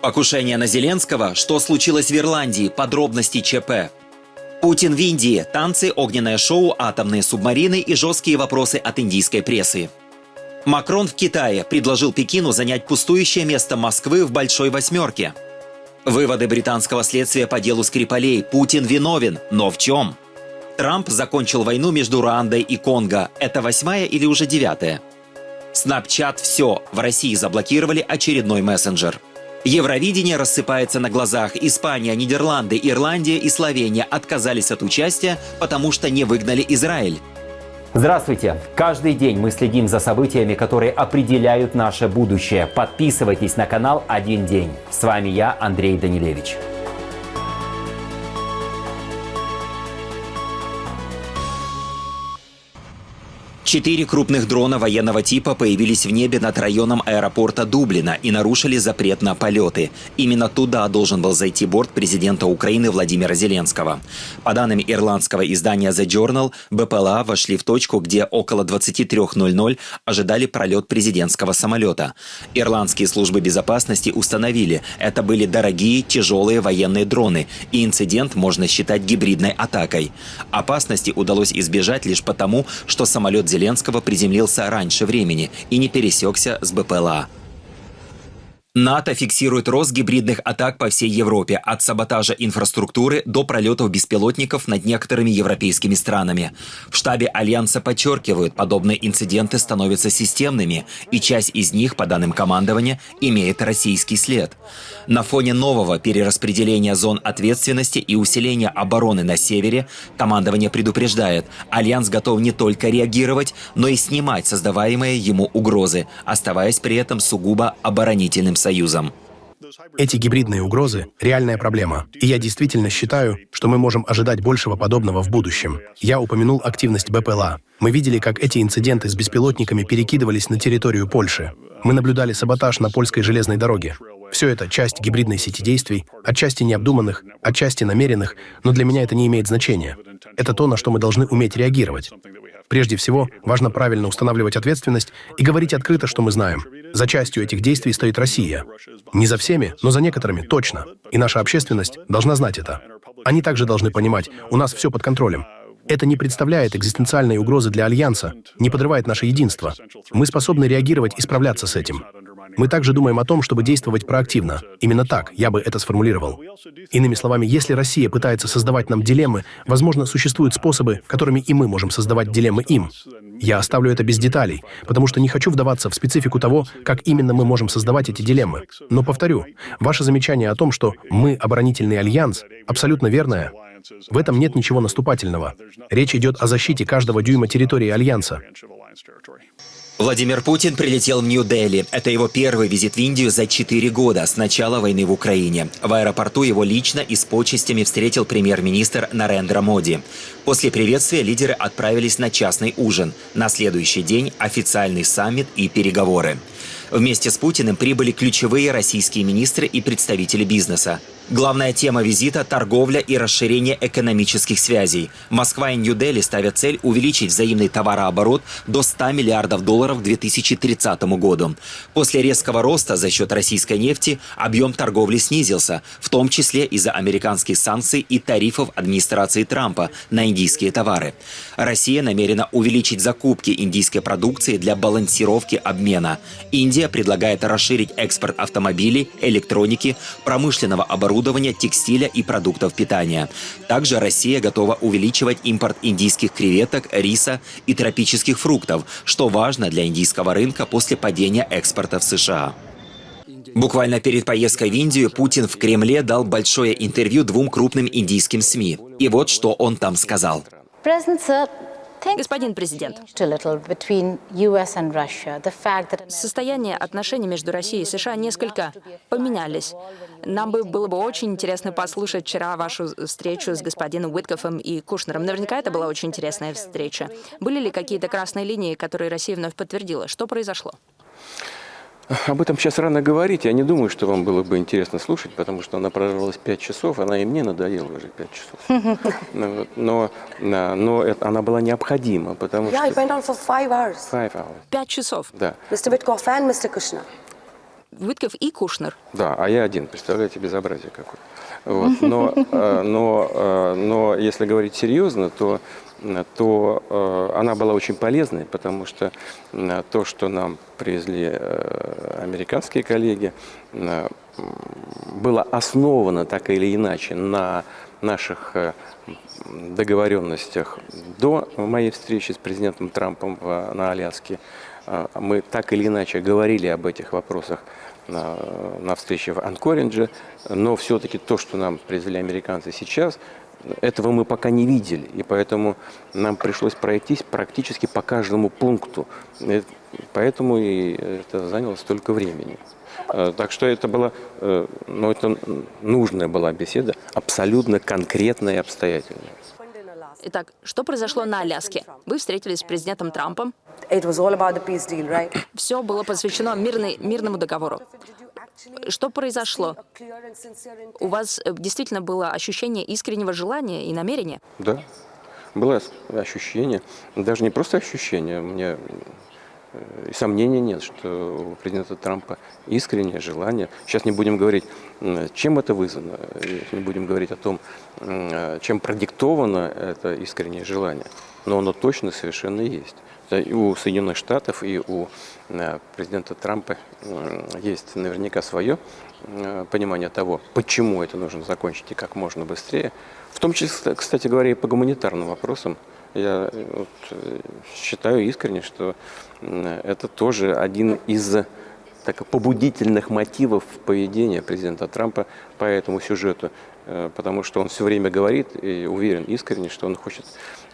Покушение на Зеленского, что случилось в Ирландии, подробности ЧП. Путин в Индии, танцы, огненное шоу, атомные субмарины и жесткие вопросы от индийской прессы. Макрон в Китае предложил Пекину занять пустующее место Москвы в Большой Восьмерке. Выводы британского следствия по делу Скрипалей. Путин виновен, но в чем? Трамп закончил войну между Руандой и Конго. Это 8-я или уже 9-я? Снапчат все. В России заблокировали очередной мессенджер. Евровидение рассыпается на глазах. Испания, Нидерланды, Ирландия и Словения отказались от участия, потому что не выгнали Израиль. Здравствуйте! Каждый день мы следим за событиями, которые определяют наше будущее. Подписывайтесь на канал «Один день». С вами я, Андрей Данилевич. 4 крупных дрона военного типа появились в небе над районом аэропорта Дублина и нарушили запрет на полеты. Именно туда должен был зайти борт президента Украины Владимира Зеленского. По данным ирландского издания The Journal, БПЛА вошли в точку, где около 23:00 ожидали пролет президентского самолета. Ирландские службы безопасности установили, это были дорогие, тяжелые военные дроны, и инцидент можно считать гибридной атакой. Опасности удалось избежать лишь потому, что самолет Зеленского приземлился раньше времени и не пересекся с БПЛА. НАТО фиксирует рост гибридных атак по всей Европе, от саботажа инфраструктуры до пролетов беспилотников над некоторыми европейскими странами. В штабе Альянса подчеркивают, подобные инциденты становятся системными, и часть из них, по данным командования, имеет российский след. На фоне нового перераспределения зон ответственности и усиления обороны на севере, командование предупреждает, Альянс готов не только реагировать, но и снимать создаваемые ему угрозы, оставаясь при этом сугубо оборонительным союзом. Эти гибридные угрозы – реальная проблема. И я действительно считаю, что мы можем ожидать большего подобного в будущем. Я упомянул активность БПЛА. Мы видели, как эти инциденты с беспилотниками перекидывались на территорию Польши. Мы наблюдали саботаж на польской железной дороге. Все это часть гибридной сети действий, отчасти необдуманных, отчасти намеренных, но для меня это не имеет значения. Это то, на что мы должны уметь реагировать. Прежде всего, важно правильно устанавливать ответственность и говорить открыто, что мы знаем. За частью этих действий стоит Россия. Не за всеми, но за некоторыми точно. И наша общественность должна знать это. Они также должны понимать, у нас все под контролем. Это не представляет экзистенциальной угрозы для Альянса, не подрывает наше единство. Мы способны реагировать и справляться с этим. Мы также думаем о том, чтобы действовать проактивно. Именно так я бы это сформулировал. Иными словами, если Россия пытается создавать нам дилеммы, возможно, существуют способы, которыми и мы можем создавать дилеммы им. Я оставлю это без деталей, потому что не хочу вдаваться в специфику того, как именно мы можем создавать эти дилеммы. Но повторю, ваше замечание о том, что мы оборонительный альянс, абсолютно верное. В этом нет ничего наступательного. Речь идет о защите каждого дюйма территории Альянса. Владимир Путин прилетел в Нью-Дели. Это его первый визит в Индию за 4 года с начала войны в Украине. В аэропорту его лично и с почестями встретил премьер-министр Нарендра Моди. После приветствия лидеры отправились на частный ужин. На следующий день официальный саммит и переговоры. Вместе с Путиным прибыли ключевые российские министры и представители бизнеса. Главная тема визита – торговля и расширение экономических связей. Москва и Нью-Дели ставят цель увеличить взаимный товарооборот до $100 миллиардов к 2030 году. После резкого роста за счет российской нефти объем торговли снизился, в том числе из-за американских санкций и тарифов администрации Трампа на индийские товары. Россия намерена увеличить закупки индийской продукции для балансировки обмена. Индия предлагает расширить экспорт автомобилей, электроники, промышленного оборудования, текстиля и продуктов питания. Также Россия готова увеличивать импорт индийских креветок, риса и тропических фруктов, что важно для индийского рынка после падения экспорта в США. Буквально перед поездкой в Индию Путин в Кремле дал большое интервью 2 крупным индийским СМИ. И вот что он там сказал. Господин президент, состояние отношений между Россией и США несколько поменялись. Нам было бы очень интересно послушать вчера вашу встречу с господином Уиткофом и Кушнером. Наверняка это была очень интересная встреча. Были ли какие-то красные линии, которые Россия вновь подтвердила? Что произошло? Об этом сейчас рано говорить. Я не думаю, что вам было бы интересно слушать, потому что она проживалась 5 часов, она и мне надоела уже 5 часов. Но она была необходима, потому что... 5 часов? Да. Уиткоф и Кушнер. Да, а я один, представляете, безобразие какое. Вот. Но если говорить серьезно, то она была очень полезной, потому что то, что нам привезли американские коллеги, было основано так или иначе на наших договоренностях до моей встречи с президентом Трампом на Аляске. Мы так или иначе говорили об этих вопросах на встрече в Анкоридже, но все-таки то, что нам привезли американцы сейчас, этого мы пока не видели, и поэтому нам пришлось пройтись практически по каждому пункту, поэтому и это заняло столько времени. Так что это была, это нужная была беседа, абсолютно конкретная и обстоятельная. Итак, что произошло на Аляске? Вы встретились с президентом Трампом. Все было посвящено мирному договору. Что произошло? У вас действительно было ощущение искреннего желания и намерения? Да, было ощущение, даже не просто ощущение, у меня и сомнений нет, что у президента Трампа искреннее желание. Сейчас не будем говорить, чем это вызвано, не будем говорить о том, чем продиктовано это искреннее желание, но оно точно совершенно есть. И у Соединенных Штатов, и у президента Трампа есть наверняка свое понимание того, почему это нужно закончить и как можно быстрее. В том числе, кстати говоря, и по гуманитарным вопросам. Я считаю искренне, что это тоже один из побудительных мотивов поведения президента Трампа по этому сюжету, потому что он все время говорит и уверен искренне, что он хочет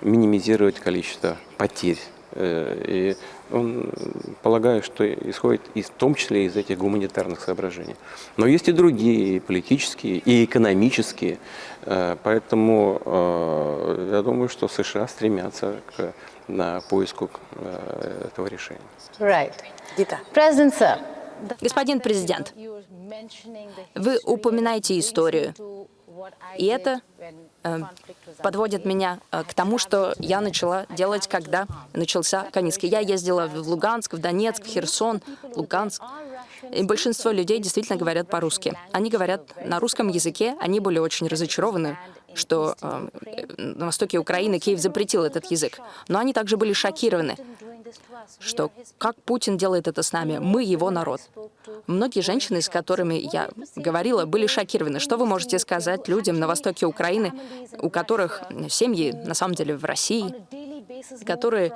минимизировать количество потерь. И он, полагаю, что исходит в том числе из этих гуманитарных соображений. Но есть и другие, и политические, и экономические. Поэтому я думаю, что США стремятся к поиску этого решения. Господин президент, вы упоминаете историю. И это подводит меня к тому, что я начала делать, когда начался конец. Я ездила в Луганск, в Донецк, в Херсон, Луганск. И большинство людей действительно говорят по-русски. Они говорят на русском языке. Они были очень разочарованы, что на востоке Украины Киев запретил этот язык. Но они также были шокированы, что как Путин делает это с нами, мы его народ. Многие женщины, с которыми я говорила, были шокированы. Что вы можете сказать людям на востоке Украины, у которых семьи, на самом деле, в России, которые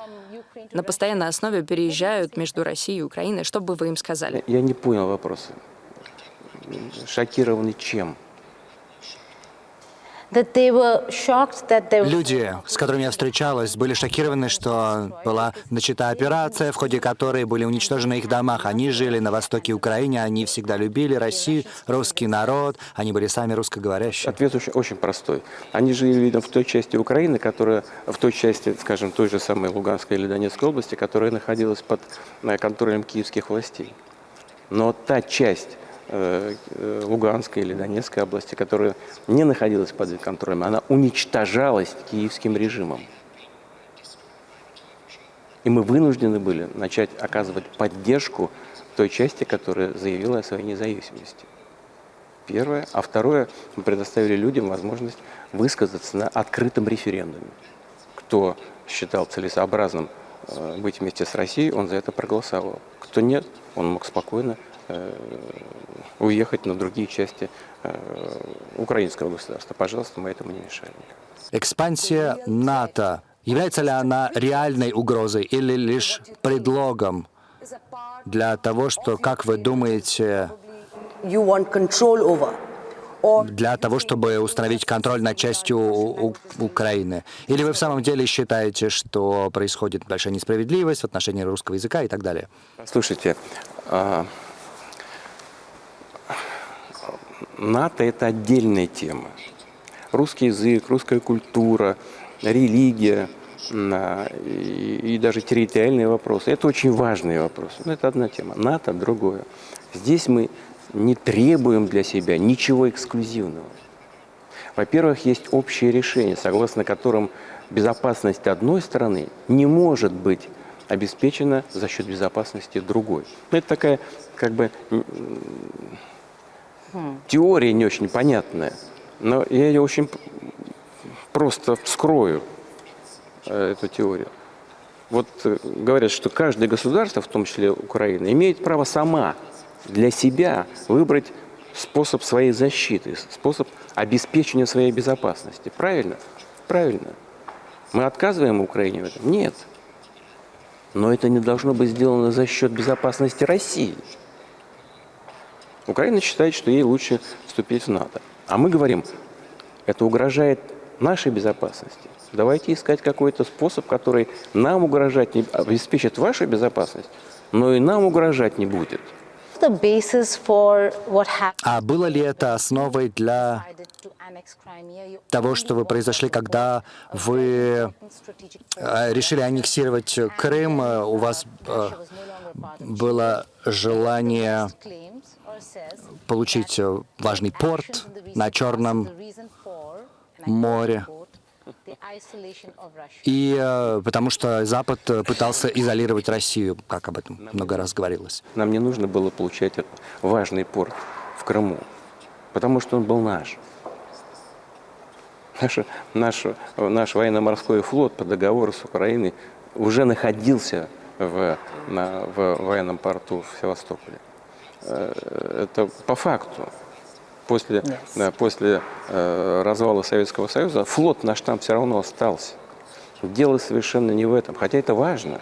на постоянной основе переезжают между Россией и Украиной? Что бы вы им сказали? Я не понял вопроса. Шокированы чем? Люди, с которыми я встречалась, были шокированы, что была начата операция, в ходе которой были уничтожены их дома. Они жили на востоке Украины, они всегда любили Россию, русский народ, они были сами русскоговорящие. Ответ очень простой. Они жили, видимо, в той части Украины, которая, в той части, скажем, той же самой Луганской или Донецкой области, которая находилась под контролем киевских властей. Но та часть Луганской или Донецкой области, которая не находилась под их контролем, она уничтожалась киевским режимом. И мы вынуждены были начать оказывать поддержку той части, которая заявила о своей независимости. Первое. А второе, мы предоставили людям возможность высказаться на открытом референдуме. Кто считал целесообразным быть вместе с Россией, он за это проголосовал. Кто нет, он мог спокойно уехать на другие части украинского государства. Пожалуйста, мы этому не мешаем. Экспансия НАТО, является ли она реальной угрозой или лишь предлогом для того, что, как вы думаете, для того, чтобы установить контроль над частью Украины? Или вы в самом деле считаете, что происходит большая несправедливость в отношении русского языка и так далее? Слушайте, НАТО – это отдельная тема. Русский язык, русская культура, религия и даже территориальные вопросы – это очень важные вопросы. Но это одна тема. НАТО – другое. Здесь мы не требуем для себя ничего эксклюзивного. Во-первых, есть общее решение, согласно которым безопасность одной страны не может быть обеспечена за счет безопасности другой. Это такая как бы теория не очень понятная, но я ее очень просто вскрою, эту теорию. Вот говорят, что каждое государство, в том числе Украина, имеет право сама для себя выбрать способ своей защиты, способ обеспечения своей безопасности. Правильно? Правильно. Мы отказываем Украине в этом? Нет. Но это не должно быть сделано за счет безопасности России. Украина считает, что ей лучше вступить в НАТО. А мы говорим, это угрожает нашей безопасности. Давайте искать какой-то способ, который нам угрожать не обеспечит вашу безопасность, но и нам угрожать не будет. А было ли это основой для того, что вы произошли, когда вы решили аннексировать Крым? У вас было желание получить важный порт на Черном море. И потому что Запад пытался изолировать Россию, как об этом много раз говорилось. Нам не нужно было получать этот важный порт в Крыму, потому что он был наш. Наш военно-морской флот по договору с Украиной уже находился в военном порту в Севастополе. Это по факту. После развала Советского Союза флот наш там все равно остался. Дело совершенно не в этом. Хотя это важно,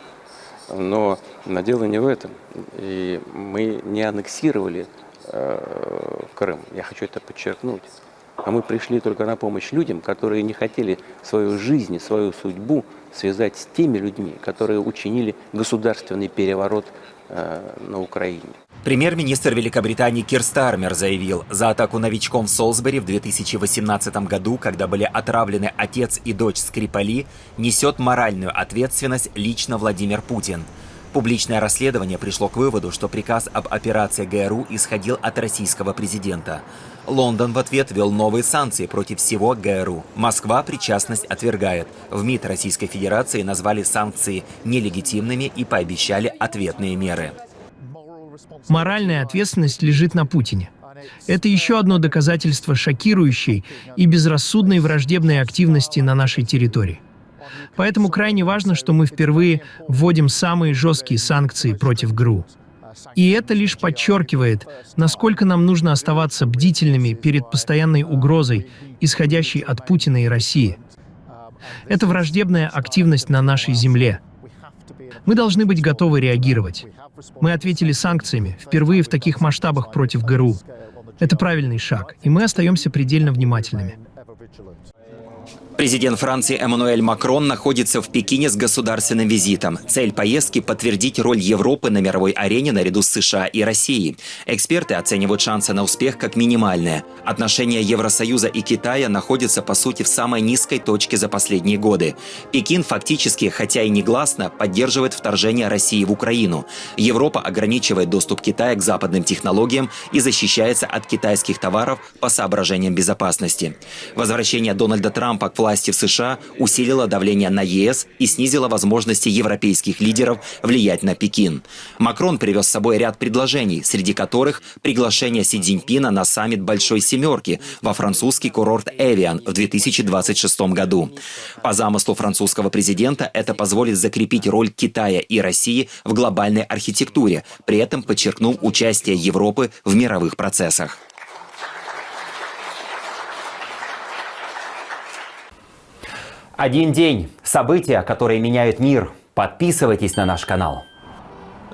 но дело не в этом. И мы не аннексировали Крым. Я хочу это подчеркнуть. А мы пришли только на помощь людям, которые не хотели свою жизнь, свою судьбу связать с теми людьми, которые учинили государственный переворот на Украине. Премьер-министр Великобритании Кир Стармер заявил, за атаку новичком в Солсбери в 2018 году, когда были отравлены отец и дочь Скрипали, несет моральную ответственность лично Владимир Путин. Публичное расследование пришло к выводу, что приказ об операции ГРУ исходил от российского президента. Лондон в ответ ввел новые санкции против всего ГРУ. Москва причастность отвергает. В МИД Российской Федерации назвали санкции нелегитимными и пообещали ответные меры. Моральная ответственность лежит на Путине. Это еще одно доказательство шокирующей и безрассудной враждебной активности на нашей территории. Поэтому крайне важно, что мы впервые вводим самые жесткие санкции против ГРУ. И это лишь подчеркивает, насколько нам нужно оставаться бдительными перед постоянной угрозой, исходящей от Путина и России. Это враждебная активность на нашей земле. Мы должны быть готовы реагировать. Мы ответили санкциями, впервые в таких масштабах против ГРУ. Это правильный шаг, и мы остаемся предельно внимательными. Президент Франции Эммануэль Макрон находится в Пекине с государственным визитом. Цель поездки – подтвердить роль Европы на мировой арене наряду с США и Россией. Эксперты оценивают шансы на успех как минимальные. Отношения Евросоюза и Китая находятся, по сути, в самой низкой точке за последние годы. Пекин фактически, хотя и негласно, поддерживает вторжение России в Украину. Европа ограничивает доступ Китая к западным технологиям и защищается от китайских товаров по соображениям безопасности. Возвращение Дональда Трампа к власти в США усилило давление на ЕС и снизило возможности европейских лидеров влиять на Пекин. Макрон привез с собой ряд предложений, среди которых приглашение Си Цзиньпина на саммит Большой Семерки во французский курорт Эвиан в 2026 году. По замыслу французского президента это позволит закрепить роль Китая и России в глобальной архитектуре, при этом подчеркнув участие Европы в мировых процессах. Один день. События, которые меняют мир. Подписывайтесь на наш канал.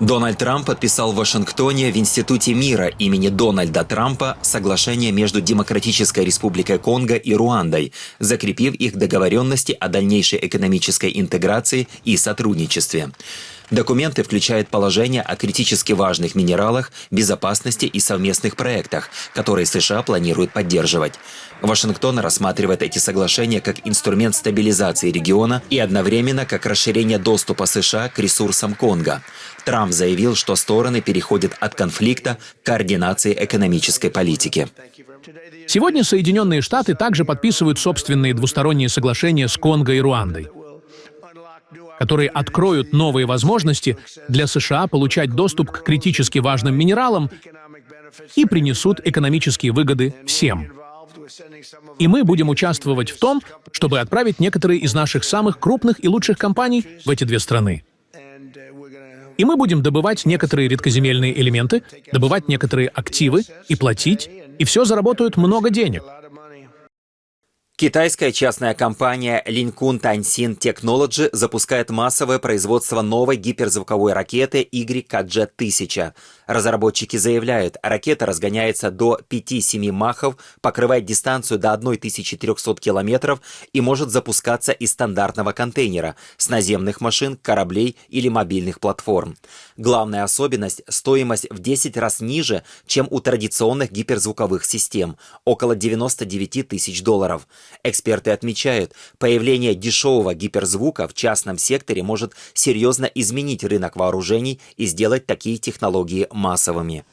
Дональд Трамп подписал в Вашингтоне в Институте мира имени Дональда Трампа соглашение между Демократической Республикой Конго и Руандой, закрепив их договоренности о дальнейшей экономической интеграции и сотрудничестве. Документы включают положения о критически важных минералах, безопасности и совместных проектах, которые США планируют поддерживать. Вашингтон рассматривает эти соглашения как инструмент стабилизации региона и одновременно как расширение доступа США к ресурсам Конго. Трамп заявил, что стороны переходят от конфликта к координации экономической политики. Сегодня Соединенные Штаты также подписывают собственные двусторонние соглашения с Конго и Руандой. которые откроют новые возможности для США получать доступ к критически важным минералам и принесут экономические выгоды всем. И мы будем участвовать в том, чтобы отправить некоторые из наших самых крупных и лучших компаний в эти две страны. И мы будем добывать некоторые редкоземельные элементы, добывать некоторые активы и платить, и все заработают много денег. Китайская частная компания Lincoln Tansin Technology запускает массовое производство новой гиперзвуковой ракеты YKJ-1000. Разработчики заявляют, ракета разгоняется до 5-7 махов, покрывает дистанцию до 1300 километров и может запускаться из стандартного контейнера, с наземных машин, кораблей или мобильных платформ. Главная особенность – стоимость в 10 раз ниже, чем у традиционных гиперзвуковых систем – около $99 тысяч. Эксперты отмечают, появление дешевого гиперзвука в частном секторе может серьезно изменить рынок вооружений и сделать такие технологии массовыми.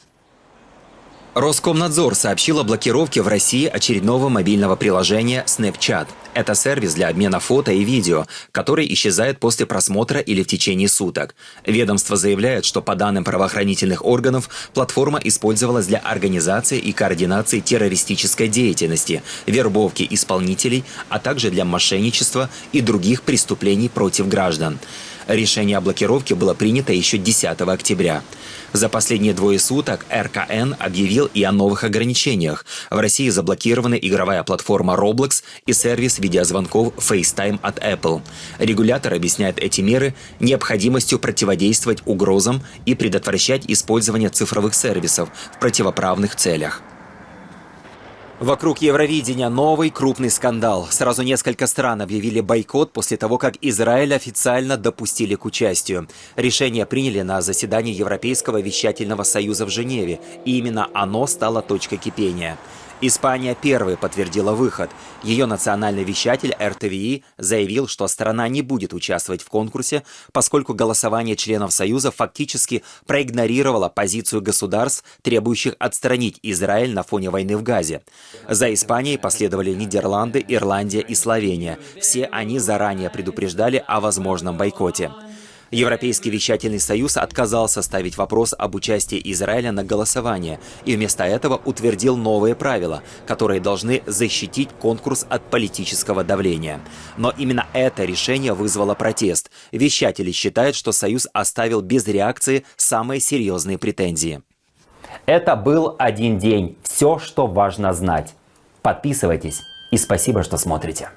Роскомнадзор сообщил о блокировке в России очередного мобильного приложения Snapchat. Это сервис для обмена фото и видео, который исчезает после просмотра или в течение суток. Ведомство заявляет, что по данным правоохранительных органов, платформа использовалась для организации и координации террористической деятельности, вербовки исполнителей, а также для мошенничества и других преступлений против граждан. Решение о блокировке было принято еще 10 октября. За последние 2 суток РКН объявил и о новых ограничениях. В России заблокированы игровая платформа Roblox и сервис видеозвонков FaceTime от Apple. Регулятор объясняет эти меры необходимостью противодействовать угрозам и предотвращать использование цифровых сервисов в противоправных целях. Вокруг Евровидения новый крупный скандал. Сразу несколько стран объявили бойкот после того, как Израиль официально допустили к участию. Решение приняли на заседании Европейского вещательного союза в Женеве, и именно оно стало точкой кипения. Испания первой подтвердила выход. Ее национальный вещатель РТВИ заявил, что страна не будет участвовать в конкурсе, поскольку голосование членов Союза фактически проигнорировало позицию государств, требующих отстранить Израиль на фоне войны в Газе. За Испанией последовали Нидерланды, Ирландия и Словения. Все они заранее предупреждали о возможном бойкоте. Европейский вещательный союз отказался ставить вопрос об участии Израиля на голосование и вместо этого утвердил новые правила, которые должны защитить конкурс от политического давления. Но именно это решение вызвало протест. Вещатели считают, что союз оставил без реакции самые серьезные претензии. Это был один день. Все, что важно знать. Подписывайтесь и спасибо, что смотрите.